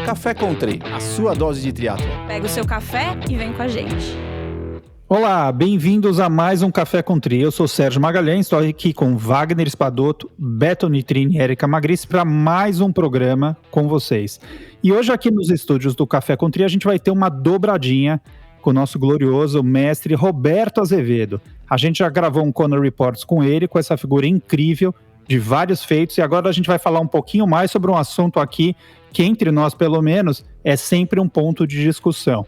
Café Country, a sua dose de triatlon. Pega o seu café e vem com a gente. Olá, bem-vindos a mais um Café Country. Eu sou Sérgio Magalhães, estou aqui com Wagner Espadoto, Beto Nitrini e Érica Magris para mais um programa com vocês. E hoje aqui nos estúdios do Café Country a gente vai ter uma dobradinha com o nosso glorioso mestre Roberto Azevedo. A gente já gravou um Kona Reports com ele, com essa figura incrível de vários feitos, e agora a gente vai falar um pouquinho mais sobre um assunto aqui que entre nós, pelo menos, é sempre um ponto de discussão.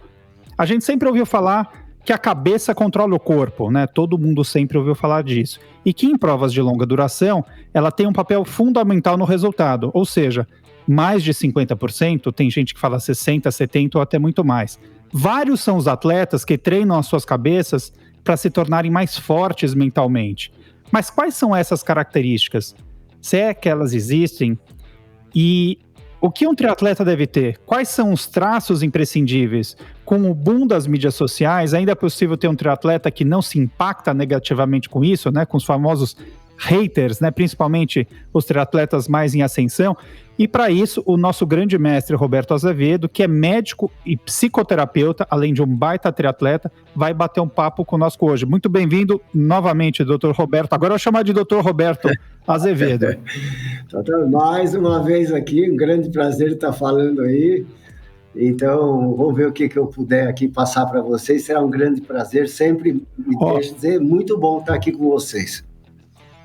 A gente sempre ouviu falar que a cabeça controla o corpo, né? Todo mundo sempre ouviu falar disso. E que em provas de longa duração, ela tem um papel fundamental no resultado, ou seja, mais de 50%, tem gente que fala 60%, 70% ou até muito mais. Vários são os atletas que treinam as suas cabeças para se tornarem mais fortes mentalmente. Mas quais são essas características? Se é que elas existem? E o que um triatleta deve ter? Quais são os traços imprescindíveis? Com o boom das mídias sociais, ainda é possível ter um triatleta que não se impacta negativamente com isso, né? Com os famosos haters, né? Principalmente os triatletas mais em ascensão. E para isso, o nosso grande mestre Roberto Azevedo, que é médico e psicoterapeuta, além de um baita triatleta, vai bater um papo conosco hoje. Muito bem-vindo novamente, doutor Roberto. Agora eu vou chamar de doutor Roberto Azevedo. Mais uma vez aqui, um grande prazer estar falando aí. Então, vamos ver o que eu puder aqui passar para vocês. Será um grande prazer, sempre me deixo dizer, muito bom estar aqui com vocês.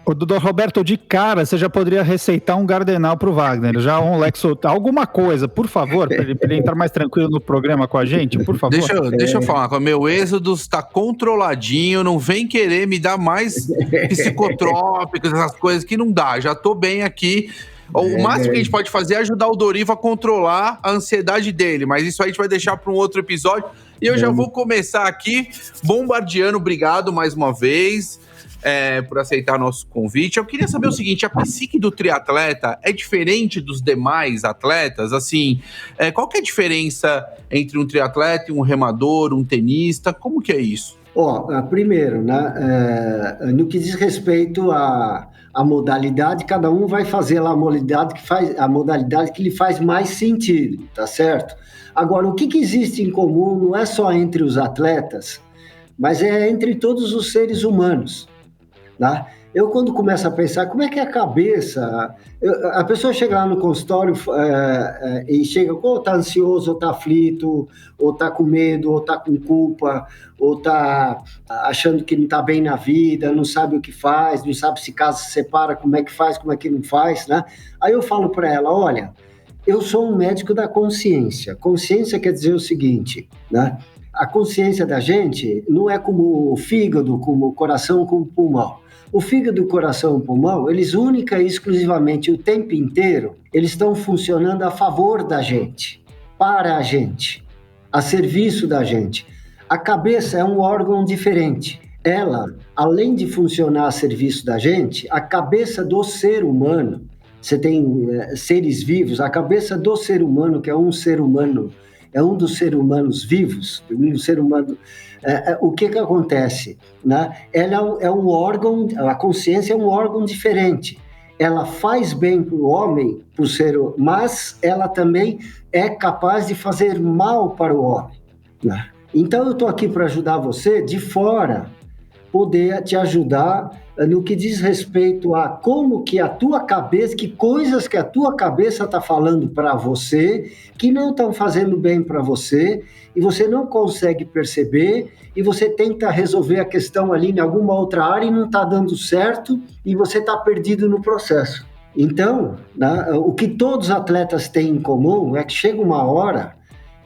O doutor Roberto, de cara, você já poderia receitar um Gardenal para o Wagner, já um Lexo, alguma coisa, por favor, para ele entrar mais tranquilo no programa com a gente, por favor. Deixa eu falar, meu êxodo está controladinho, não vem querer me dar mais psicotrópicos, essas coisas que não dá, já tô bem aqui. O máximo que a gente pode fazer é ajudar o Dorival a controlar a ansiedade dele, mas isso aí a gente vai deixar para um outro episódio. E eu já vou começar aqui bombardeando, obrigado mais uma vez. Por aceitar nosso convite. Eu queria saber o seguinte, a psique do triatleta é diferente dos demais atletas? Assim, qual que é a diferença entre um triatleta e um remador, um tenista? Como que é isso? Primeiro, né, no que diz respeito à modalidade, cada um vai fazer lá a modalidade que lhe faz mais sentido, tá certo? Agora, o que existe em comum não é só entre os atletas, mas é entre todos os seres humanos. Tá? Eu, quando começo a pensar, como é que é a cabeça? A pessoa chega lá no consultório e chega, ou está ansioso, ou está aflito, ou está com medo, ou está com culpa, ou está achando que não está bem na vida, não sabe o que faz, não sabe se casa se separa, como é que faz, como é que não faz, né? Aí eu falo para ela, olha, eu sou um médico da consciência. Consciência quer dizer o seguinte, né? A consciência da gente não é como o fígado, como o coração, como o pulmão. O fígado, o coração e o pulmão, eles única e exclusivamente o tempo inteiro, eles estão funcionando a favor da gente, para a gente, a serviço da gente. A cabeça é um órgão diferente. Ela, além de funcionar a serviço da gente, a cabeça do ser humano, você tem seres vivos, a cabeça do ser humano, que é um ser humano, é um dos seres humanos vivos, um ser humano. O que acontece? Né? Ela é um órgão, a consciência é um órgão diferente. Ela faz bem para o homem, para o ser, mas ela também é capaz de fazer mal para o homem. Né? Então, eu estou aqui para ajudar você de fora, poder te ajudar no que diz respeito a como que a tua cabeça, que coisas que a tua cabeça está falando para você, que não estão fazendo bem para você, e você não consegue perceber, e você tenta resolver a questão ali em alguma outra área e não está dando certo, e você está perdido no processo. Então, né, o que todos os atletas têm em comum é que chega uma hora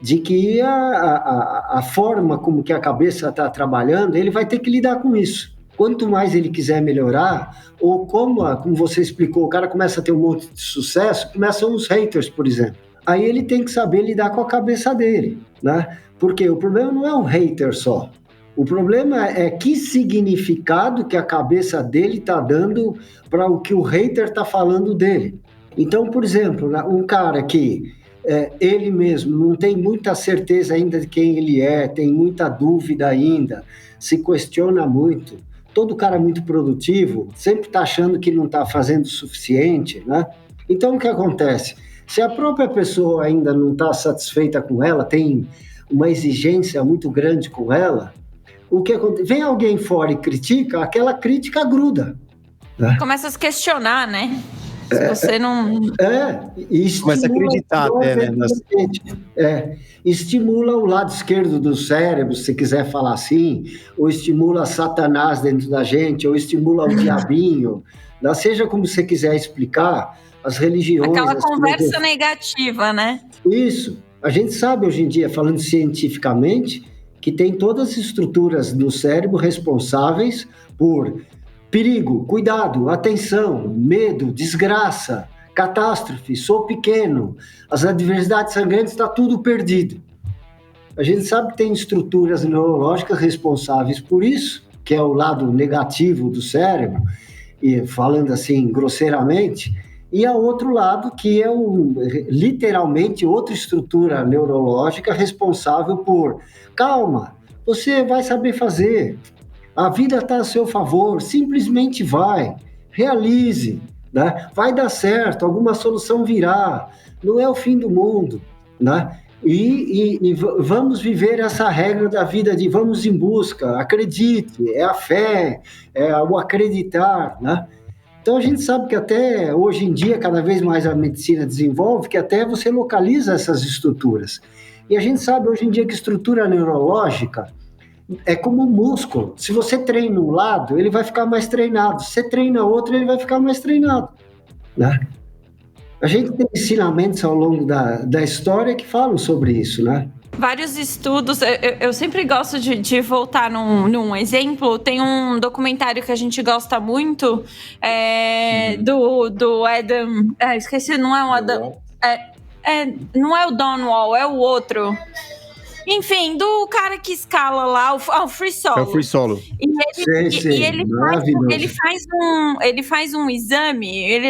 de que a forma como que a cabeça está trabalhando, ele vai ter que lidar com isso. Quanto mais ele quiser melhorar, ou como você explicou, o cara começa a ter um monte de sucesso, começam os haters, por exemplo. Aí ele tem que saber lidar com a cabeça dele, né? Porque o problema não é um hater só. O problema é que significado que a cabeça dele está dando para o que o hater está falando dele. Então, por exemplo, um cara que ele mesmo não tem muita certeza ainda de quem ele é, tem muita dúvida ainda, se questiona muito, todo cara muito produtivo sempre está achando que não está fazendo o suficiente, né? Então, o que acontece? Se a própria pessoa ainda não está satisfeita com ela, tem uma exigência muito grande com ela, o que acontece? Vem alguém fora e critica, aquela crítica gruda. Né? Começa a se questionar, né? Se você não... Começa a acreditar até, né? Estimula o lado esquerdo do cérebro, se quiser falar assim, ou estimula Satanás dentro da gente, ou estimula o diabinho, seja como você quiser explicar, as religiões... Aquela conversa negativa, né? Isso. A gente sabe hoje em dia, falando cientificamente, que tem todas as estruturas do cérebro responsáveis por perigo, cuidado, atenção, medo, desgraça, catástrofe, sou pequeno, as adversidades sangrantes, está tudo perdido. A gente sabe que tem estruturas neurológicas responsáveis por isso, que é o lado negativo do cérebro, e falando assim grosseiramente, e há outro lado que é literalmente outra estrutura neurológica responsável por calma, você vai saber fazer, a vida está a seu favor, simplesmente vai, realize, né? Vai dar certo, alguma solução virá, não é o fim do mundo, né? E vamos viver essa regra da vida de vamos em busca, acredite, é a fé, é o acreditar, né? Então a gente sabe que até hoje em dia, cada vez mais a medicina desenvolve, que até você localiza essas estruturas. E a gente sabe hoje em dia que estrutura neurológica é como um músculo. Se você treina um lado, ele vai ficar mais treinado. Se você treina outro, ele vai ficar mais treinado. Né? A gente tem ensinamentos ao longo da história que falam sobre isso, né? Vários estudos, eu sempre gosto de voltar num exemplo. Tem um documentário que a gente gosta muito, do Adam... esqueci, não é o Adam... não é o Don Wall, é o outro... Enfim, do cara que escala lá, o Free Solo. É o Free Solo. E ele faz um exame,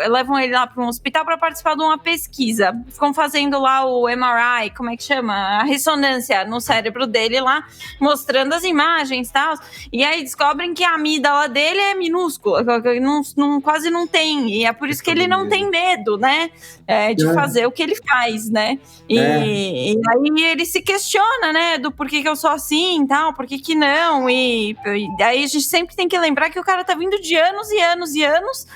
levam ele lá para um hospital para participar de uma pesquisa. Ficam fazendo lá o MRI, como é que chama? A ressonância no cérebro dele lá, mostrando as imagens e tal. E aí descobrem que a amígdala dele é minúscula, quase não tem. E é por isso que ele não tem medo, né? De fazer o que ele faz, né? E aí ele se questiona, né, do porquê que eu sou assim e tal, por que não, e aí a gente sempre tem que lembrar que o cara tá vindo de anos e anos e anos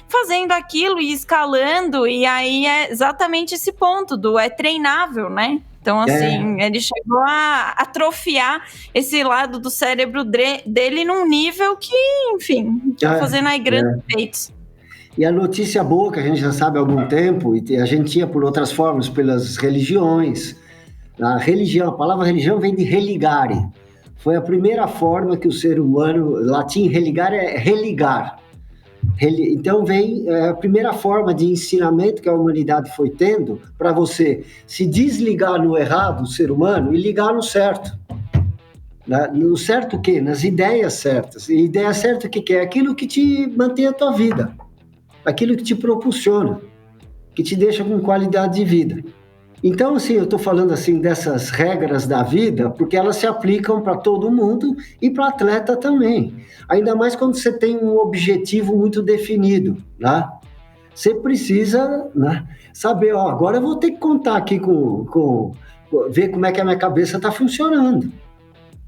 fazendo aquilo e escalando, e aí é exatamente esse ponto é treinável, né? Então, assim, ele chegou a atrofiar esse lado do cérebro dele num nível que, enfim, tá fazendo aí grandes feitos. E a notícia boa, que a gente já sabe há algum tempo, e a gente tinha por outras formas, pelas religiões. A palavra religião vem de religare. Foi a primeira forma que o ser humano, latim religar é religar. Então vem a primeira forma de ensinamento que a humanidade foi tendo para você se desligar no errado, o ser humano, e ligar no certo. No certo o quê? Nas ideias certas. E ideia certa o que é? Aquilo que te mantém a tua vida. Aquilo que te propulsiona, que te deixa com qualidade de vida. Então, assim, eu estou falando assim dessas regras da vida, porque elas se aplicam para todo mundo e para atleta também. Ainda mais quando você tem um objetivo muito definido, né? Você precisa, né, saber, agora eu vou ter que contar aqui ver como é que a minha cabeça está funcionando.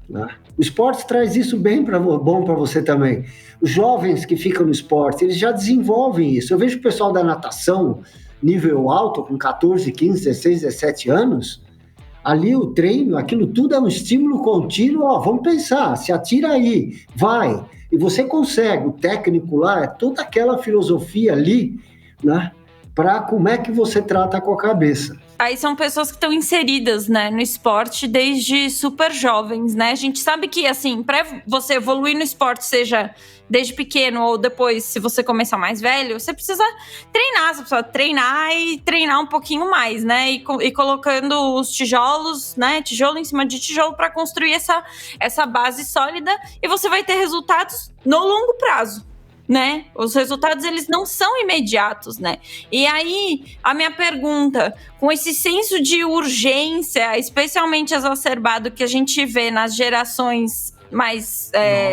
Né? O esporte traz isso bom para você também. Os jovens que ficam no esporte, eles já desenvolvem isso. Eu vejo o pessoal da natação, nível alto, com 14, 15, 16, 17 anos, ali o treino, aquilo tudo é um estímulo contínuo, vamos pensar, se atira aí, vai, e você consegue, o técnico lá, é toda aquela filosofia ali, né, para como é que você trata com a cabeça. Aí são pessoas que estão inseridas, né, no esporte desde super jovens, né? A gente sabe que, assim, para você evoluir no esporte, seja desde pequeno ou depois, se você começar mais velho, você precisa treinar e treinar um pouquinho mais, né? E colocando os tijolos, né? Tijolo em cima de tijolo para construir essa base sólida, e você vai ter resultados no longo prazo. Né? Os resultados, eles não são imediatos, né? E aí, a minha pergunta, com esse senso de urgência, especialmente exacerbado que a gente vê nas gerações mais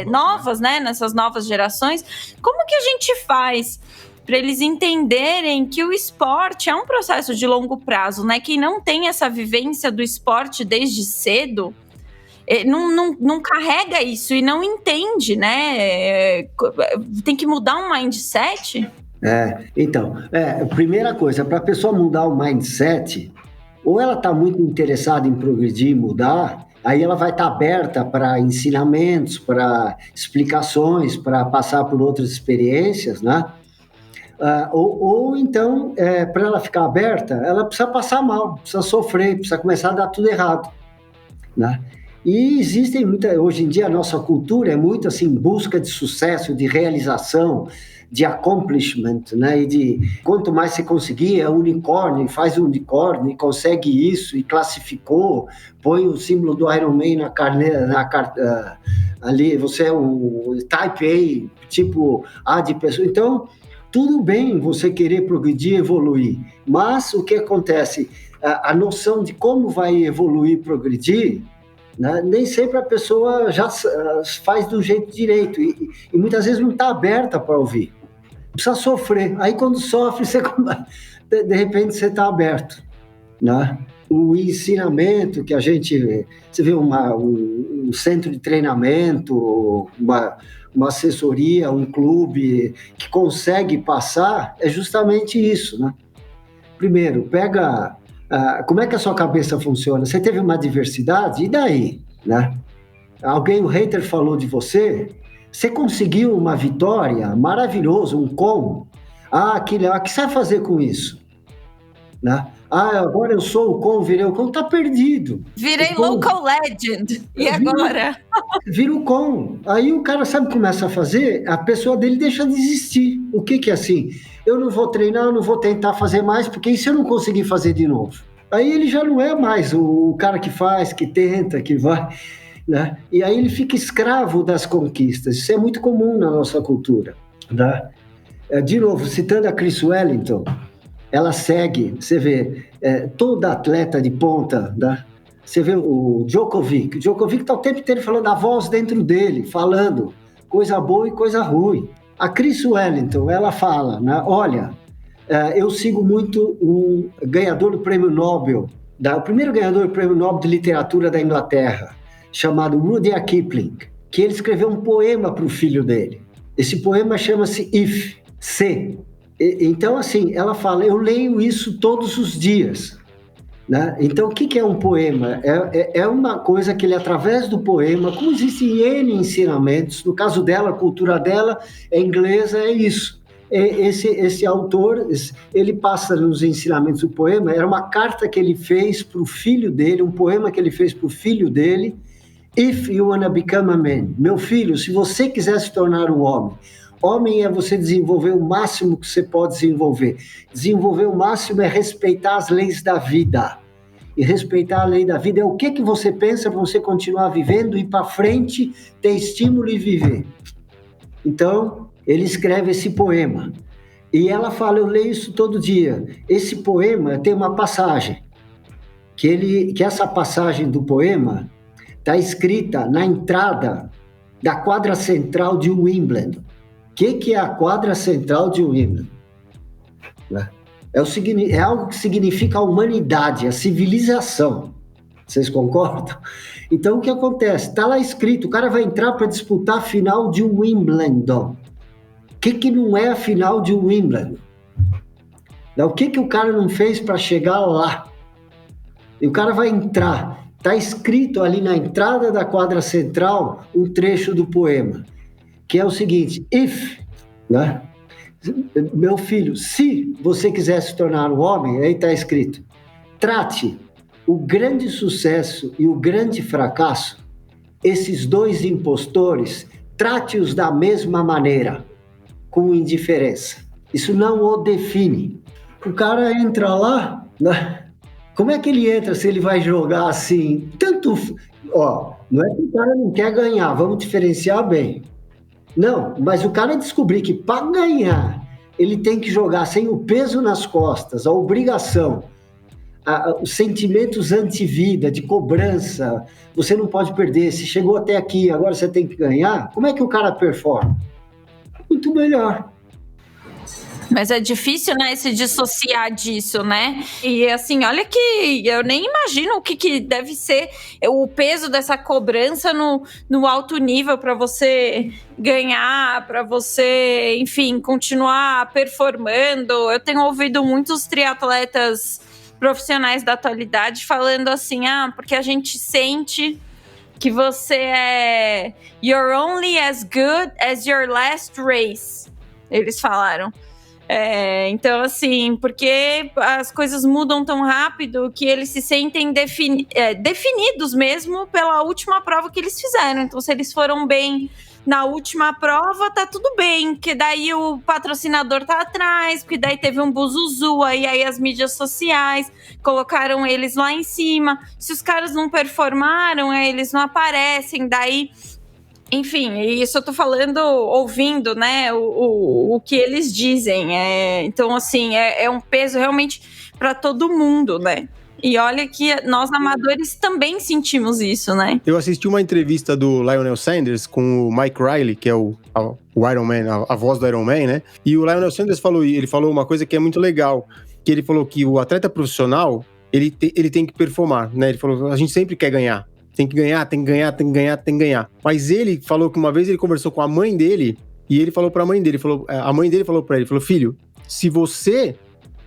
novas, né? Nessas novas gerações, como que a gente faz para eles entenderem que o esporte é um processo de longo prazo, né? Quem não tem essa vivência do esporte desde cedo, não carrega isso e não entende, né? Tem que mudar um mindset. Então, primeira coisa, para a pessoa mudar o mindset, ou ela está muito interessada em progredir e mudar, aí ela vai estar aberta para ensinamentos, para explicações, para passar por outras experiências, né? Ou então, para ela ficar aberta, ela precisa passar mal, precisa sofrer, precisa começar a dar tudo errado, né? E existem hoje em dia a nossa cultura é muito assim, busca de sucesso, de realização, de accomplishment, né? E de quanto mais você conseguir, é unicórnio, faz um unicórnio, e consegue isso, e classificou, põe o símbolo do Iron Man na carteira, ali, você é o Type A, tipo A de pessoa. Então, tudo bem você querer progredir, evoluir, mas o que acontece? A noção de como vai evoluir, progredir, né? Nem sempre a pessoa já faz do jeito direito e muitas vezes não está aberta para ouvir. Precisa sofrer. Aí quando sofre, de repente você está aberto, né? O ensinamento que a gente... Você vê um centro de treinamento, uma assessoria, um clube que consegue passar, é justamente isso, né? Primeiro, pega... como é que a sua cabeça funciona? Você teve uma adversidade? E daí? Né? O hater falou de você, você conseguiu uma vitória, maravilhoso, um como? O que você vai fazer com isso? Né? Agora eu sou o como, virei o como, tá perdido. Virei local legend, e agora? Vira o como. Aí o cara sabe o que começa a fazer, a pessoa dele deixa de existir. O que é assim? Eu não vou treinar, eu não vou tentar fazer mais, porque e se eu não conseguir fazer de novo? Aí ele já não é mais o cara que faz, que tenta, que vai, né? E aí ele fica escravo das conquistas. Isso é muito comum na nossa cultura, né? De novo, citando a Chris Wellington, ela segue, você vê, toda atleta de ponta, né? Você vê o Djokovic está o tempo inteiro falando a voz dentro dele, falando coisa boa e coisa ruim. A Chris Wellington, ela fala, né? Olha, eu sigo muito um ganhador do Prêmio Nobel, o primeiro ganhador do Prêmio Nobel de Literatura da Inglaterra, chamado Rudyard Kipling, que ele escreveu um poema para o filho dele. Esse poema chama-se If, Se. Então, assim, ela fala, eu leio isso todos os dias, né? Então, o que é um poema? É uma coisa que ele, através do poema, como existem N ensinamentos, no caso dela, a cultura dela é inglesa, é isso. Esse autor, ele passa nos ensinamentos do poema, era uma carta que ele fez para o filho dele, um poema que ele fez para o filho dele, If you wanna become a man, meu filho, se você quiser se tornar um homem, homem é você desenvolver o máximo que você pode desenvolver. Desenvolver o máximo é respeitar as leis da vida. E respeitar a lei da vida é o que você pensa para você continuar vivendo, ir para frente, ter estímulo e viver. Então, ele escreve esse poema. E ela fala, eu leio isso todo dia. Esse poema tem uma passagem, que essa passagem do poema está escrita na entrada da quadra central de Wimbledon. O que é a quadra central de Wimbledon? É algo que significa a humanidade, a civilização. Vocês concordam? Então, o que acontece? Está lá escrito, o cara vai entrar para disputar a final de Wimbledon. O que não é a final de Wimbledon? O que o cara não fez para chegar lá? E o cara vai entrar. Está escrito ali na entrada da quadra central um trecho do poema, que é o seguinte, if, né? Meu filho, se você quiser se tornar um homem, aí está escrito, trate o grande sucesso e o grande fracasso, esses dois impostores, trate-os da mesma maneira, com indiferença. Isso não o define. O cara entra lá, né? Como é que ele entra se ele vai jogar assim? Não é que o cara não quer ganhar, vamos diferenciar bem. Não, mas o cara descobrir que para ganhar ele tem que jogar sem o peso nas costas, a obrigação, os sentimentos anti-vida, de cobrança, você não pode perder, se chegou até aqui, agora você tem que ganhar, como é que o cara performa? Muito melhor. Mas é difícil, né, se dissociar disso, né? E assim, olha que eu nem imagino o que deve ser o peso dessa cobrança no alto nível para você ganhar, para você, enfim, continuar performando. Eu tenho ouvido muitos triatletas profissionais da atualidade falando assim, porque a gente sente que você é you're only as good as your last race. Eles falaram. Então, assim, porque as coisas mudam tão rápido que eles se sentem definidos mesmo pela última prova que eles fizeram. Então, se eles foram bem na última prova, tá tudo bem, porque daí o patrocinador tá atrás, porque daí teve um buzuzu, e aí as mídias sociais colocaram eles lá em cima. Se os caras não performaram, eles não aparecem, daí... Enfim, isso eu tô falando, ouvindo, né, o que eles dizem. Então, assim, é um peso realmente para todo mundo, né? E olha que nós, amadores, também sentimos isso, né? Eu assisti uma entrevista do Lionel Sanders com o Mike Riley, que é o Iron Man, a voz do Iron Man, né? E o Lionel Sanders falou uma coisa que é muito legal, que ele falou que o atleta profissional, ele tem que performar, né? Ele falou, a gente sempre quer ganhar. Tem que ganhar. Mas ele falou que uma vez ele conversou com a mãe dele, e ele falou pra mãe dele, a mãe dele falou pra ele, filho, se você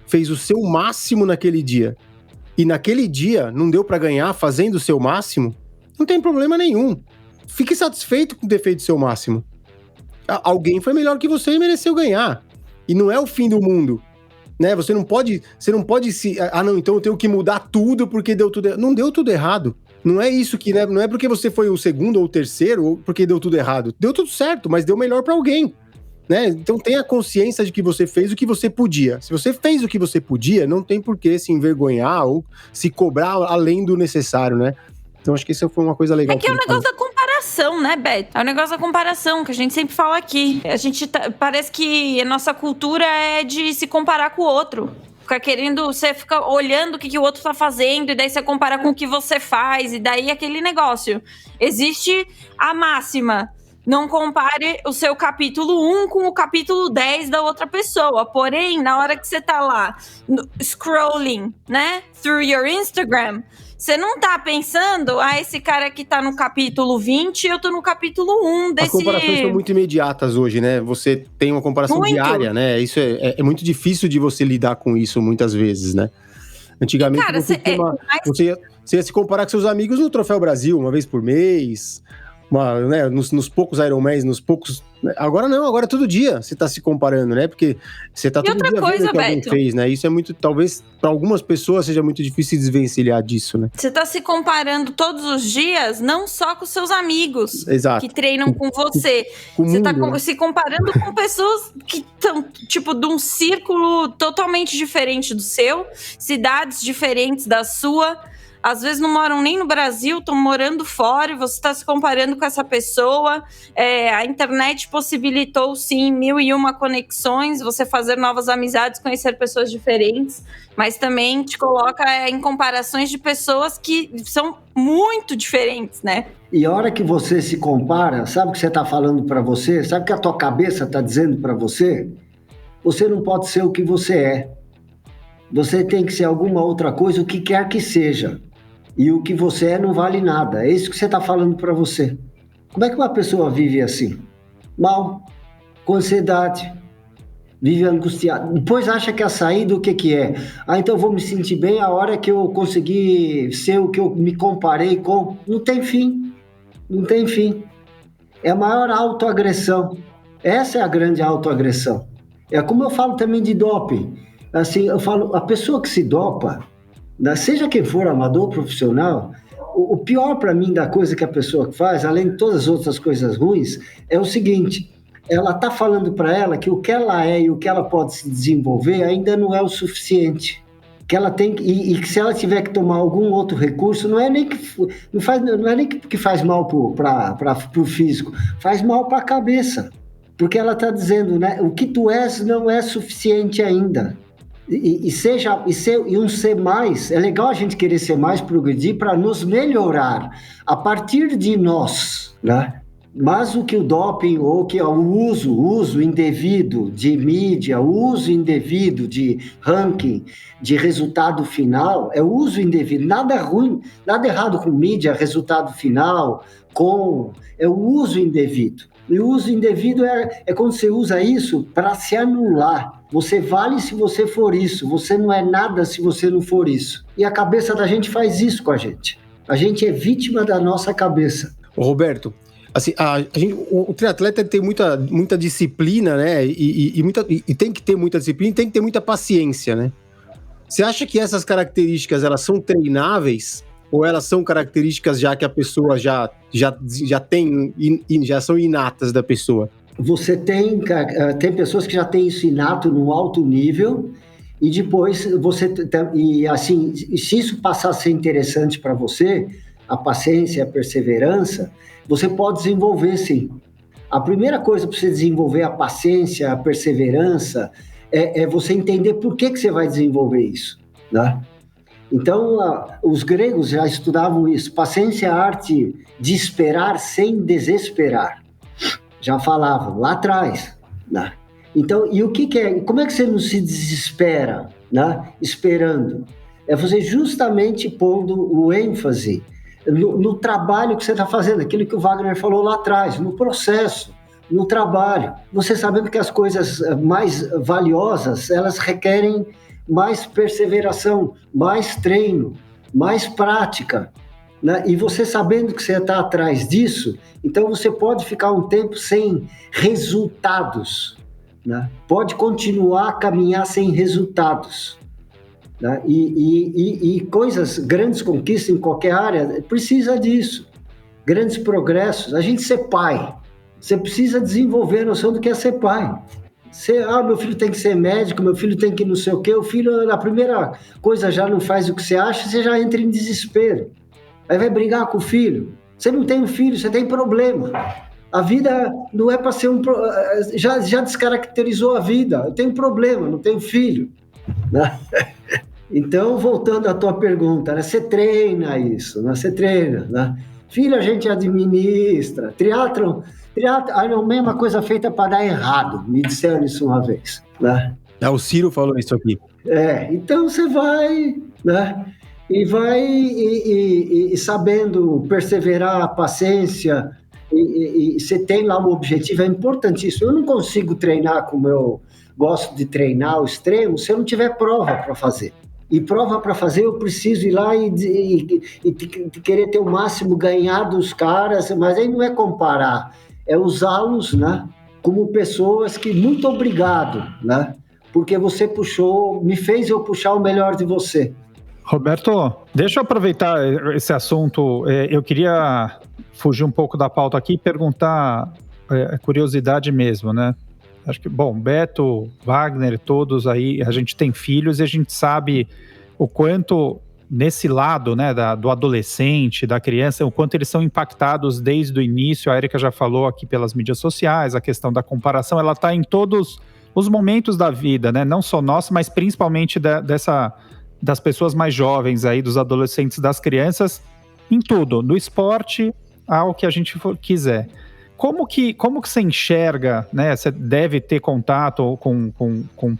fez o seu máximo naquele dia, e naquele dia não deu pra ganhar fazendo o seu máximo, não tem problema nenhum. Fique satisfeito com ter feito o seu máximo. Alguém foi melhor que você e mereceu ganhar. E não é o fim do mundo. Né? Você não pode não, então eu tenho que mudar tudo porque deu tudo errado. Não deu tudo errado. Não é isso que, né? Não é porque você foi o segundo ou o terceiro ou porque deu tudo errado. Deu tudo certo, mas deu melhor pra alguém, né? Então tenha consciência de que você fez o que você podia. Se você fez o que você podia, não tem por que se envergonhar ou se cobrar além do necessário, né? Então acho que isso foi uma coisa legal. É que é o negócio da comparação, né, Beto? É o negócio da comparação, que a gente sempre fala aqui. Parece que a nossa cultura é de se comparar com o outro. Você fica olhando o que o outro tá fazendo, e daí você compara com o que você faz, e daí aquele negócio. Existe a máxima: não compare o seu capítulo 1 com o capítulo 10 da outra pessoa. Porém, na hora que você tá lá, scrolling, né, through your Instagram, você não tá pensando, esse cara aqui tá no capítulo 20 e eu tô no capítulo 1 desse... As comparações são muito imediatas hoje, né? Você tem uma comparação diária, né? Isso é muito difícil de você lidar com isso muitas vezes, né? Antigamente, cara, você ia se comparar com seus amigos no Troféu Brasil, uma vez por mês... né, nos poucos Ironmans, nos poucos... Agora não, agora todo dia você tá se comparando, né? Porque você tá todo dia vendo o que alguém fez, né? Isso é muito... Talvez para algumas pessoas seja muito difícil desvencilhar disso, né? Você tá se comparando todos os dias, não só com seus amigos, exato, que treinam com você. Você tá se comparando com pessoas que estão, tipo, de um círculo totalmente diferente do seu, cidades diferentes da sua... Às vezes não moram nem no Brasil, estão morando fora, e você está se comparando com essa pessoa. A internet possibilitou, sim, 1001 conexões, você fazer novas amizades, conhecer pessoas diferentes, mas também te coloca em comparações de pessoas que são muito diferentes, né? E a hora que você se compara, sabe o que você está falando para você? Sabe o que a tua cabeça está dizendo para você? Você não pode ser o que você é. Você tem que ser alguma outra coisa, o que quer que seja. E o que você é não vale nada. É isso que você está falando para você. Como é que uma pessoa vive assim? Mal, com ansiedade, vive angustiada. Depois acha que a saída o que é? Então eu vou me sentir bem a hora que eu conseguir ser o que eu me comparei com. Não tem fim. Não tem fim. É a maior autoagressão. Essa é a grande autoagressão. É como eu falo também de doping. Assim, eu falo, a pessoa que se dopa, seja quem for, amador ou profissional, o pior para mim da coisa que a pessoa faz, além de todas as outras coisas ruins, é o seguinte: ela está falando para ela que o que ela é e o que ela pode se desenvolver ainda não é o suficiente. Que ela tem e que se ela tiver que tomar algum outro recurso, não é nem que faz mal para o físico, faz mal para a cabeça. Porque ela está dizendo, né, o que tu és não é suficiente ainda. E um ser mais, é legal a gente querer ser mais, progredir para nos melhorar a partir de nós, né? Mas o que o doping, ou que o uso indevido de mídia, o uso indevido de ranking, de resultado final, é o uso indevido. Nada ruim, nada errado com mídia, resultado final, é o uso indevido. E o uso indevido é quando você usa isso para se anular. Você vale se você for isso, você não é nada se você não for isso. E a cabeça da gente faz isso com a gente. A gente é vítima da nossa cabeça. Ô, Roberto, assim, o triatleta tem muita disciplina, né? E tem que ter muita disciplina e tem que ter muita paciência, né? Você acha que essas características, elas são treináveis? Ou elas são características já que a pessoa já tem, já são inatas da pessoa? Você tem pessoas que já têm isso inato num alto nível, e depois assim, se isso passar a ser interessante para você, a paciência, a perseverança, você pode desenvolver, sim. A primeira coisa para você desenvolver a paciência, a perseverança, é você entender por que você vai desenvolver isso, né? Então, os gregos já estudavam isso. Paciência é a arte de esperar sem desesperar. Já falavam lá atrás, né? Então, e o que é? Como é que você não se desespera, né? Esperando? É você justamente pondo o ênfase no trabalho que você está fazendo, aquilo que o Wagner falou lá atrás, no processo, no trabalho. Você sabendo que as coisas mais valiosas, elas requerem mais perseveração, mais treino, mais prática, né? E você sabendo que você está atrás disso, então você pode ficar um tempo sem resultados, né? Pode continuar a caminhar sem resultados, né? E grandes conquistas em qualquer área, precisa disso. Grandes progressos, a gente ser pai, você precisa desenvolver a noção do que é ser pai. Meu filho tem que ser médico, meu filho tem que não sei o quê, o filho, na primeira coisa, já não faz o que você acha, você já entra em desespero. Aí vai brigar com o filho. Você não tem um filho, você tem problema. A vida não é para ser já descaracterizou a vida. Eu tenho problema, não tenho filho, né? Então, voltando à tua pergunta, né? Você treina isso, né? Você treina, né? Filho a gente administra. Triatlon, Ironman é uma coisa feita para dar errado. Me disseram isso uma vez, né? O Ciro falou isso aqui. Então você vai, né? E vai e sabendo perseverar, a paciência, e você tem lá um objetivo, é importantíssimo. Eu não consigo treinar como eu gosto de treinar ao extremo se eu não tiver prova para fazer. E prova para fazer, eu preciso ir lá e querer ter o máximo, ganhar dos caras, mas aí não é comparar, é usá-los, né, como pessoas que, muito obrigado, né, porque você me fez eu puxar o melhor de você. Roberto, deixa eu aproveitar esse assunto, eu queria fugir um pouco da pauta aqui e perguntar, curiosidade mesmo, né? Acho que, Beto, Wagner, todos aí, a gente tem filhos e a gente sabe o quanto nesse lado, né, do adolescente, da criança, o quanto eles são impactados desde o início. A Erika já falou aqui pelas mídias sociais, a questão da comparação, ela está em todos os momentos da vida, né? Não só nossa, mas principalmente das pessoas mais jovens aí, dos adolescentes, das crianças, em tudo, do esporte ao que a gente quiser. Como que você enxerga, né? Você deve ter contato com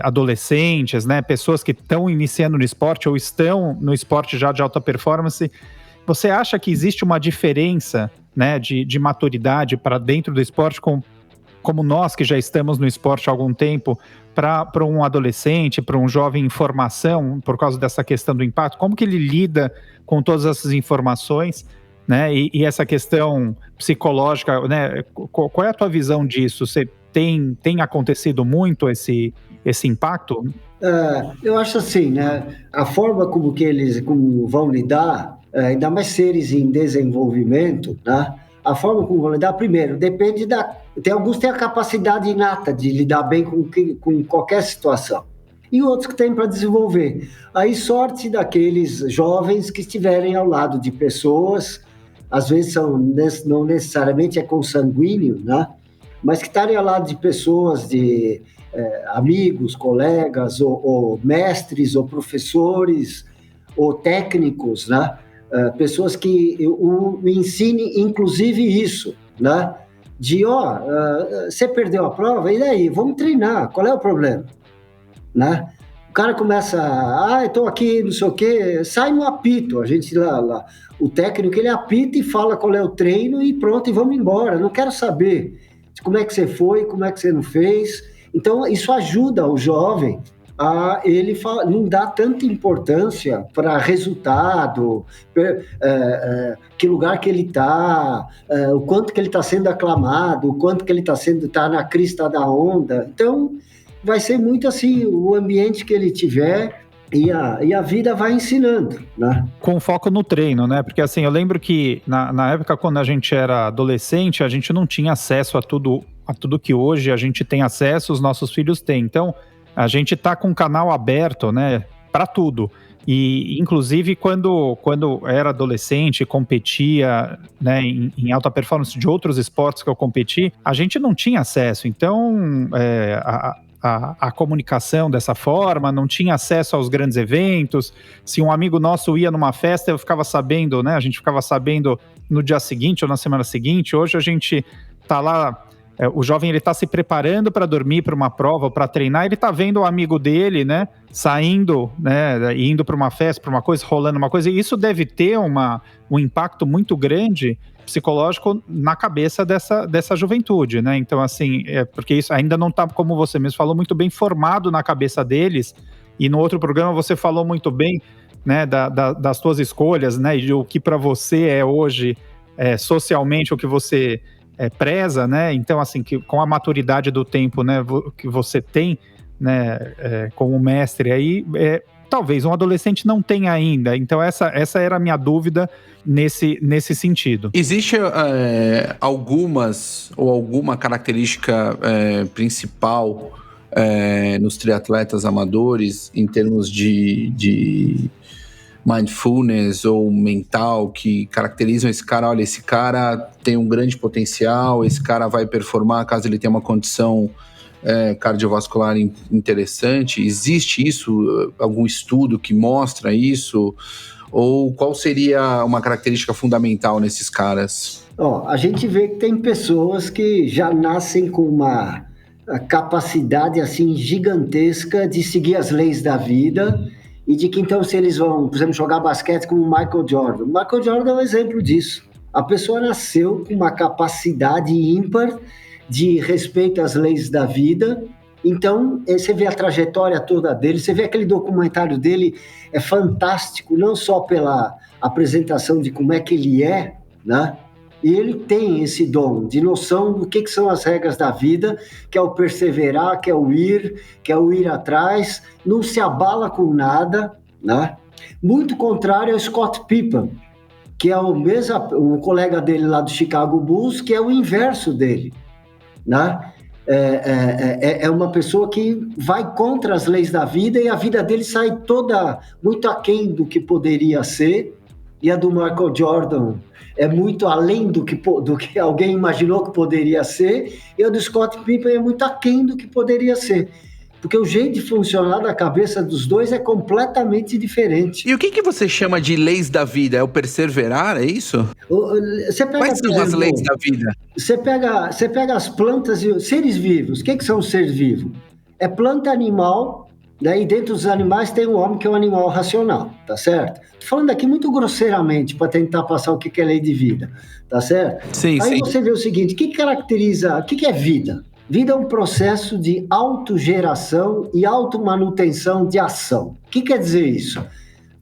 adolescentes, né? Pessoas que estão iniciando no esporte ou estão no esporte já de alta performance. Você acha que existe uma diferença, né, de maturidade para dentro do esporte, como nós que já estamos no esporte há algum tempo, para um adolescente, para um jovem em formação, por causa dessa questão do impacto? Como que ele lida com todas essas informações, né? E essa questão psicológica, né? Qual é a tua visão disso? Você tem acontecido muito esse impacto? Eu acho assim, né? A forma como vão lidar, ainda mais seres em desenvolvimento, né? A forma como vão lidar, primeiro, depende alguns têm a capacidade inata de lidar bem com qualquer situação. E outros que têm para desenvolver. Aí, sorte daqueles jovens que estiverem ao lado de pessoas, às vezes não necessariamente é consanguíneo, né? Mas que estarem ao lado de pessoas, de amigos, colegas, ou mestres, ou professores, ou técnicos, né? Pessoas que o ensinem, inclusive isso. né? Você perdeu a prova, e daí? Vamos treinar, qual é o problema? Né? O cara começa, estou aqui, não sei o quê, sai no apito, a gente lá, o técnico ele apita e fala qual é o treino e pronto, e vamos embora, não quero saber como é que você foi, como é que você não fez. Então isso ajuda o jovem a ele não dar tanta importância para resultado, que lugar que ele está, o quanto que ele está sendo aclamado, o quanto que ele está na crista da onda. Então vai ser muito assim, o ambiente que ele tiver e a vida vai ensinando, né? Com foco no treino, né? Porque assim, eu lembro que na época quando a gente era adolescente, a gente não tinha acesso a tudo que hoje a gente tem acesso, os nossos filhos têm. Então, a gente tá com um canal aberto, né, para tudo. E, inclusive, quando era adolescente, competia, né, em alta performance de outros esportes que eu competi, a gente não tinha acesso. Então, a comunicação dessa forma, não tinha acesso aos grandes eventos. Se um amigo nosso ia numa festa, eu ficava sabendo, né, a gente ficava sabendo no dia seguinte ou na semana seguinte. Hoje a gente tá lá... o jovem ele está se preparando para dormir para uma prova, para treinar, ele está vendo o amigo dele, né, saindo, né, indo para uma festa, para uma coisa, rolando uma coisa, e isso deve ter um impacto muito grande psicológico na cabeça dessa juventude, né? Então, assim, porque isso ainda não está, como você mesmo falou, muito bem formado na cabeça deles, e no outro programa você falou muito bem, né, das suas escolhas, né, e de o que para você é hoje, socialmente, o que você... preza, né? Então, assim, que com a maturidade do tempo, né, que você tem, né, como mestre aí, talvez um adolescente não tenha ainda. Então, essa era a minha dúvida nesse sentido. Existe alguma característica principal nos triatletas amadores em termos de mindfulness ou mental que caracterizam esse cara? Olha, esse cara tem um grande potencial, esse cara vai performar caso ele tenha uma condição cardiovascular interessante. Existe isso? Algum estudo que mostra isso? Ou qual seria uma característica fundamental nesses caras? A gente vê que tem pessoas que já nascem com uma capacidade assim gigantesca de seguir as leis da vida, e de que então se eles vão, por exemplo, jogar basquete como o Michael Jordan. O Michael Jordan é um exemplo disso. A pessoa nasceu com uma capacidade ímpar de respeito às leis da vida. Então, você vê a trajetória toda dele, você vê aquele documentário dele, é fantástico, não só pela apresentação de como é que ele é, né? E ele tem esse dom de noção do que são as regras da vida, que é o perseverar, que é o ir atrás, não se abala com nada, né? Muito contrário ao Scott Pippen, que é o colega dele lá do Chicago Bulls, que é o inverso dele, né? É uma pessoa que vai contra as leis da vida, e a vida dele sai toda muito aquém do que poderia ser, e a do Michael Jordan é muito além do que alguém imaginou que poderia ser, e a do Scott Pippen é muito aquém do que poderia ser. Porque o jeito de funcionar da cabeça dos dois é completamente diferente. E o que você chama de leis da vida? É o perseverar, é isso? Quais são as leis da vida? Você pega as plantas e os seres vivos. O que são os seres vivos? É planta, animal, né? E dentro dos animais tem o homem, que é um animal racional, tá certo? Tô falando aqui muito grosseiramente para tentar passar o que é lei de vida, tá certo? Sim, Aí sim. você vê o seguinte, o que é vida? Vida é um processo de autogeração e automanutenção de ação. O que quer dizer isso?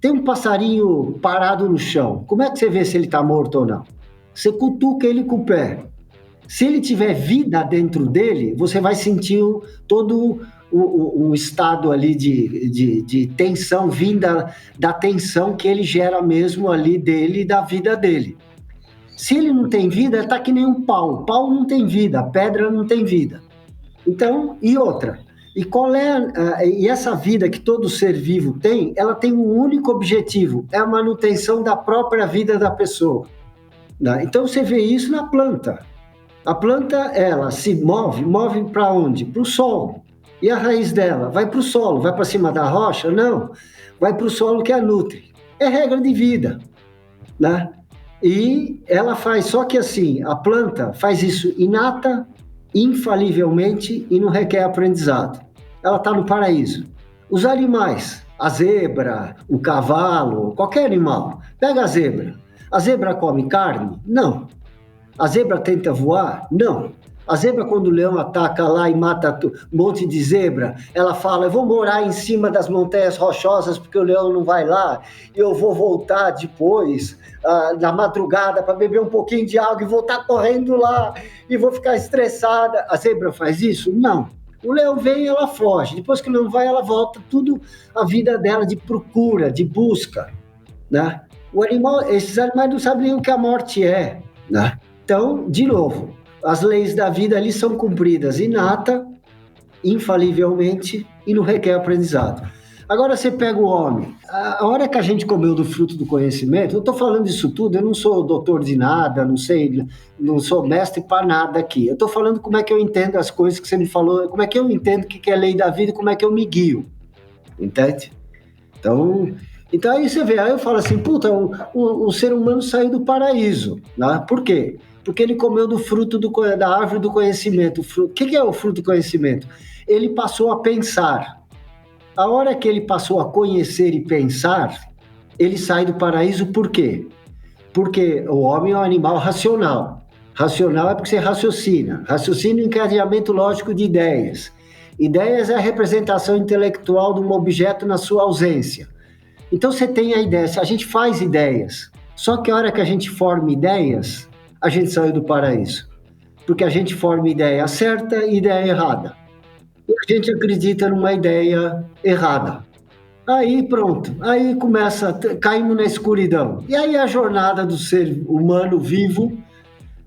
Tem um passarinho parado no chão. Como é que você vê se ele está morto ou não? Você cutuca ele com o pé. Se ele tiver vida dentro dele, você vai sentir todo o estado ali de tensão, vinda da tensão que ele gera mesmo ali dele e da vida dele. Se ele não tem vida, ele está que nem um pau. Pau não tem vida, pedra não tem vida. Então, e outra? E essa vida que todo ser vivo tem, ela tem um único objetivo, é a manutenção da própria vida da pessoa. Né? Então, você vê isso na planta. A planta, ela se move para onde? Para o solo. E a raiz dela vai para o solo, vai para cima da rocha? Não, vai para o solo que a nutre. É regra de vida, né? E ela faz, só que assim, a planta faz isso inata, infalivelmente e não requer aprendizado. Ela está no paraíso. Os animais, a zebra, o cavalo, qualquer animal, pega a zebra. A zebra come carne? Não. A zebra tenta voar? Não. A zebra, quando o leão ataca lá e mata um monte de zebra, ela fala, eu vou morar em cima das montanhas rochosas porque o leão não vai lá, e eu vou voltar depois, na madrugada, para beber um pouquinho de água e voltar correndo lá, e vou ficar estressada. A zebra faz isso? Não. O leão vem e ela foge. Depois que o leão vai, ela volta. Tudo a vida dela de procura, de busca, né? Esses animais não sabem nem o que a morte é, né? Então, de novo, as leis da vida ali são cumpridas inata, infalivelmente, e não requer aprendizado. Agora você pega o homem. A hora que a gente comeu do fruto do conhecimento, eu estou falando isso tudo, eu não sou doutor de nada, não sei, não sou mestre para nada aqui. Eu estou falando como é que eu entendo as coisas que você me falou, como é que eu entendo o que é lei da vida e como é que eu me guio. Entende? Então aí você vê, aí eu falo assim, puta, o ser humano saiu do paraíso, né? Por quê? Porque ele comeu do fruto da árvore do conhecimento. O que é o fruto do conhecimento? Ele passou a pensar. A hora que ele passou a conhecer e pensar, ele sai do paraíso por quê? Porque o homem é um animal racional. Racional é porque você raciocina. Raciocínio e encadeamento lógico de ideias. Ideias é a representação intelectual de um objeto na sua ausência. Então você tem a ideia, a gente faz ideias. Só que a hora que a gente forma ideias, a gente saiu do paraíso. Porque a gente forma ideia certa e ideia errada. E a gente acredita numa ideia errada. Aí pronto, aí caímos na escuridão. E aí a jornada do ser humano vivo,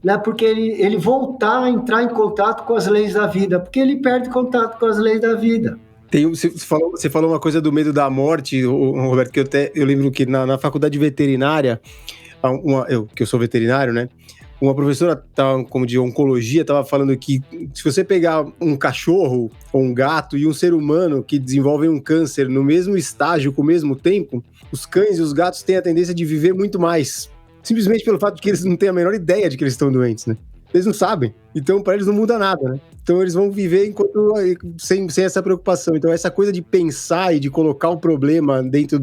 né, porque ele voltar a entrar em contato com as leis da vida, porque ele perde contato com as leis da vida. Você falou uma coisa do medo da morte, Roberto, que eu lembro que na faculdade veterinária, que eu sou veterinário, né? Uma professora, como de oncologia, estava falando que se você pegar um cachorro ou um gato e um ser humano que desenvolvem um câncer no mesmo estágio, com o mesmo tempo, os cães e os gatos têm a tendência de viver muito mais. Simplesmente pelo fato de que eles não têm a menor ideia de que eles estão doentes, né? Eles não sabem. Então, para eles não muda nada, né? Então, eles vão viver sem essa preocupação. Então, essa coisa de pensar e de colocar o problema dentro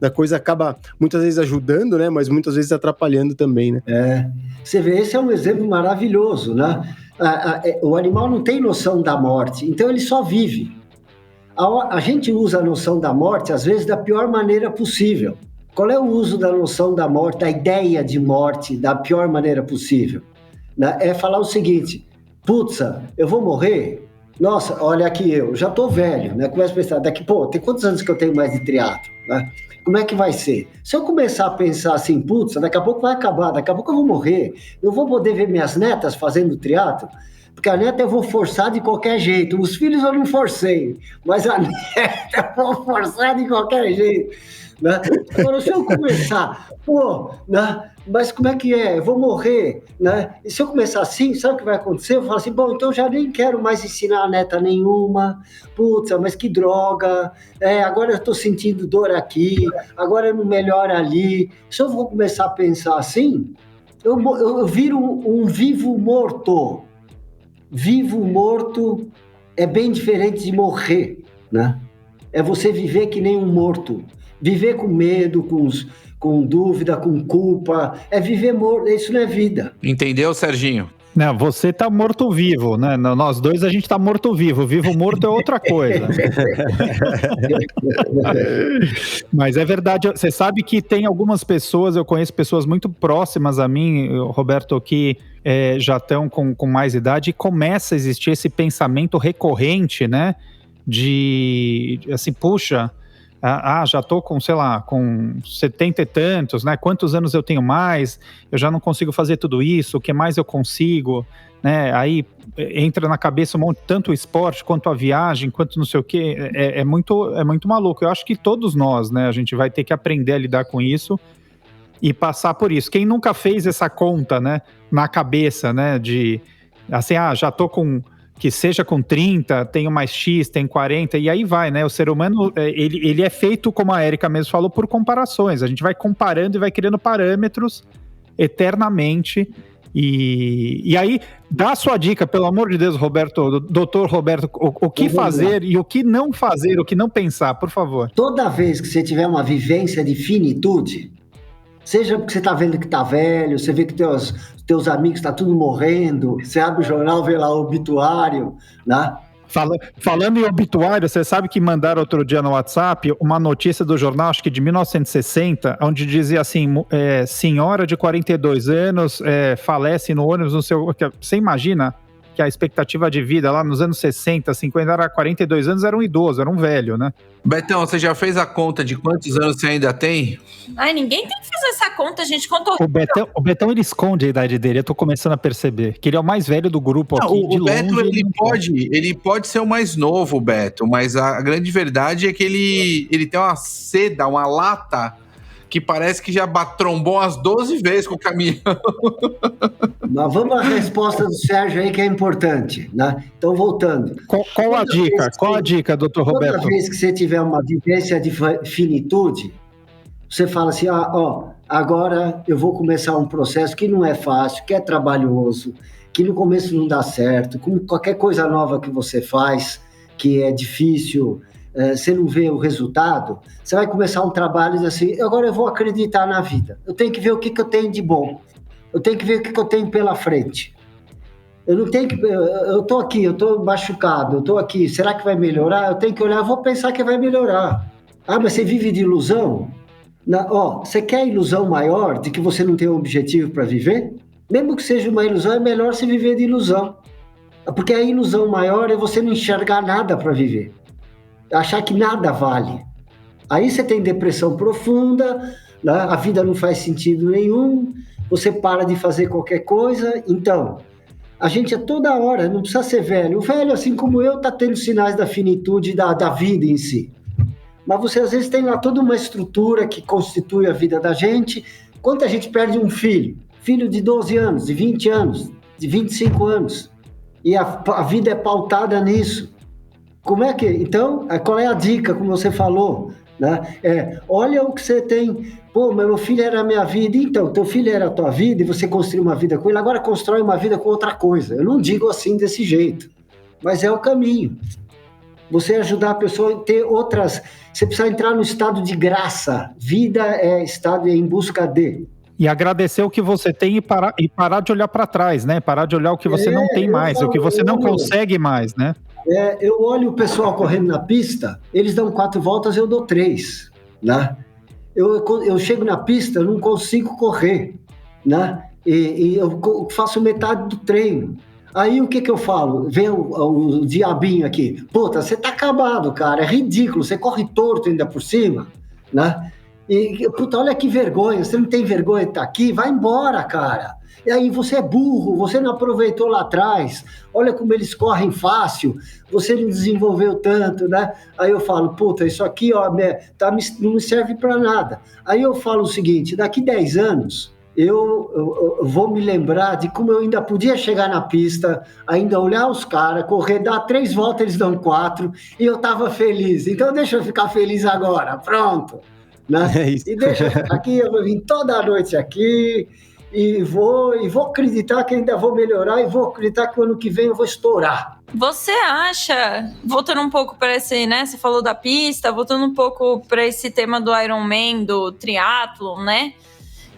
da coisa acaba muitas vezes ajudando, né? Mas muitas vezes atrapalhando também, né? Você vê, esse é um exemplo maravilhoso, né? O animal não tem noção da morte, então ele só vive. A gente usa a noção da morte, às vezes, da pior maneira possível. Qual é o uso da noção da morte, da ideia de morte, da pior maneira possível? É falar o seguinte, putz, eu vou morrer? Nossa, olha aqui, eu já tô velho, né? Começo a pensar, tem quantos anos que eu tenho mais de triatlo, né? Como é que vai ser? Se eu começar a pensar assim, putz, daqui a pouco vai acabar, daqui a pouco eu vou morrer, eu vou poder ver minhas netas fazendo triatlo, porque a neta eu vou forçar de qualquer jeito, os filhos eu não forcei, mas a neta eu vou forçar de qualquer jeito, né? Agora, se eu começar, né? Mas como é que é? Eu vou morrer, né? E se eu começar assim, sabe o que vai acontecer? Eu falo assim, então eu já nem quero mais ensinar a neta nenhuma, putz, mas que droga, agora eu estou sentindo dor aqui, agora não melhora ali. Se eu vou começar a pensar assim, eu viro um vivo morto. Vivo morto é bem diferente de morrer, né? É você viver que nem um morto. Viver com medo, com dúvida, com culpa, é viver morto, isso não é vida. Entendeu, Serginho? Não, você tá morto-vivo, né? Nós dois a gente tá morto-vivo. Vivo-morto é outra coisa. Mas é verdade, você sabe que tem algumas pessoas, eu conheço pessoas muito próximas a mim, Roberto, que já estão com mais idade e começa a existir esse pensamento recorrente, né? De, assim, puxa... já tô com, sei lá, com 70 e tantos, né? Quantos anos eu tenho mais? Eu já não consigo fazer tudo isso, o que mais eu consigo, né? Aí entra na cabeça tanto o esporte, quanto a viagem, quanto não sei o quê. É muito maluco. Eu acho que todos nós, né? A gente vai ter que aprender a lidar com isso e passar por isso. Quem nunca fez essa conta, né? Na cabeça, né? De, assim, já tô com... que seja com 30, tenho mais X, tem 40, e aí vai, né? O ser humano, ele é feito, como a Érica mesmo falou, por comparações. A gente vai comparando e vai criando parâmetros eternamente. E aí, dá a sua dica, pelo amor de Deus, Roberto, doutor Roberto, o que fazer e o que não fazer, o que não pensar, por favor. Toda vez que você tiver uma vivência de finitude, seja porque você está vendo que está velho, você vê que teus amigos estão tudo morrendo, você abre o jornal, vê lá o obituário, né? Falando em obituário, você sabe que mandaram outro dia no WhatsApp uma notícia do jornal, acho que de 1960, onde dizia assim, senhora de 42 anos falece no ônibus, não sei o que. Você imagina que a expectativa de vida lá nos anos 60, 50, era 42 anos, era um idoso, era um velho, né? Betão, você já fez a conta de quantos anos você ainda tem? Ai, ninguém tem que fazer essa conta, a gente contou. O Betão, ele esconde a idade dele, eu tô começando a perceber, que ele é o mais velho do grupo aqui, o Beto, ele pode ser o mais novo, Beto, mas a grande verdade é que ele tem uma seda, uma lata, que parece que já trombou umas 12 vezes com o caminhão. Mas vamos à resposta do Sérgio aí, que é importante, né? Então, voltando. Qual a dica? Qual a dica, doutor Roberto? Toda vez que você tiver uma vivência de finitude, você fala assim, agora eu vou começar um processo que não é fácil, que é trabalhoso, que no começo não dá certo, com qualquer coisa nova que você faz, que é difícil, você não vê o resultado, você vai começar um trabalho e diz assim, agora eu vou acreditar na vida, eu tenho que ver o que eu tenho de bom, eu tenho que ver o que eu tenho pela frente. Eu não tenho que... Eu tô aqui, eu tô machucado, eu tô aqui, será que vai melhorar? Eu tenho que olhar, eu vou pensar que vai melhorar. Ah, mas você vive de ilusão? Você quer ilusão maior de que você não tem um objetivo para viver? Mesmo que seja uma ilusão, é melhor se viver de ilusão. Porque a ilusão maior é você não enxergar nada para viver. Achar que nada vale. Aí você tem depressão profunda, né? A vida não faz sentido nenhum, você para de fazer qualquer coisa. Então, a gente toda hora, não precisa ser velho. O velho, assim como eu, está tendo sinais da finitude da vida em si. Mas você, às vezes, tem lá toda uma estrutura que constitui a vida da gente. Quanta gente perde um filho? Filho de 12 anos, de 20 anos, de 25 anos. E a vida é pautada nisso. Como é que... Então, qual é a dica, como você falou? Né? Olha o que você tem. Pô, mas meu filho era a minha vida. Então, teu filho era a tua vida e você construiu uma vida com ele. Agora constrói uma vida com outra coisa. Eu não digo assim desse jeito. Mas é o caminho. Você ajudar a pessoa a ter outras... Você precisa entrar no estado de graça. Vida é estado em busca de... E agradecer o que você tem e parar de olhar para trás, né? Parar de olhar o que você não tem mais, o que você não consegue mais, né? Eu olho o pessoal correndo na pista, eles dão 4 voltas, eu dou 3, né? Eu chego na pista, eu não consigo correr, né? E eu faço metade do treino. Aí o que eu falo? Vem o diabinho aqui. Puta, você tá acabado, cara, é ridículo, você corre torto ainda por cima, né? E, puta, olha que vergonha, você não tem vergonha de estar aqui? Vai embora, cara. E aí você é burro, você não aproveitou lá atrás, olha como eles correm fácil, você não desenvolveu tanto, né? Aí eu falo, puta, isso aqui não me serve para nada. Aí eu falo o seguinte, daqui 10 anos, eu vou me lembrar de como eu ainda podia chegar na pista, ainda olhar os caras, correr, dar 3 voltas, eles dão 4, e eu tava feliz. Então deixa eu ficar feliz agora, pronto. Né? E deixa eu ficar aqui, eu vou vir toda noite aqui e vou acreditar que ainda vou melhorar e vou acreditar que o ano que vem eu vou estourar. Você acha, voltando um pouco para esse, né, você falou da pista, voltando um pouco para esse tema do Ironman, do triatlon, né?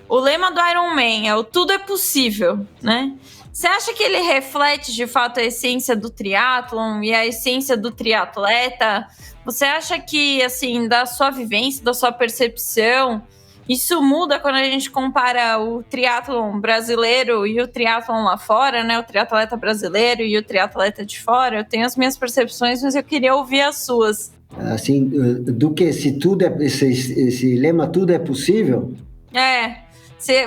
O lema do Ironman é o tudo é possível, né? Você acha que ele reflete de fato a essência do triatlon e a essência do triatleta? Você acha que, assim, da sua vivência, da sua percepção, isso muda quando a gente compara o triatlon brasileiro e o triatlon lá fora, né? O triatleta brasileiro e o triatleta de fora? Eu tenho as minhas percepções, mas eu queria ouvir as suas. Assim, do que esse lema tudo é possível?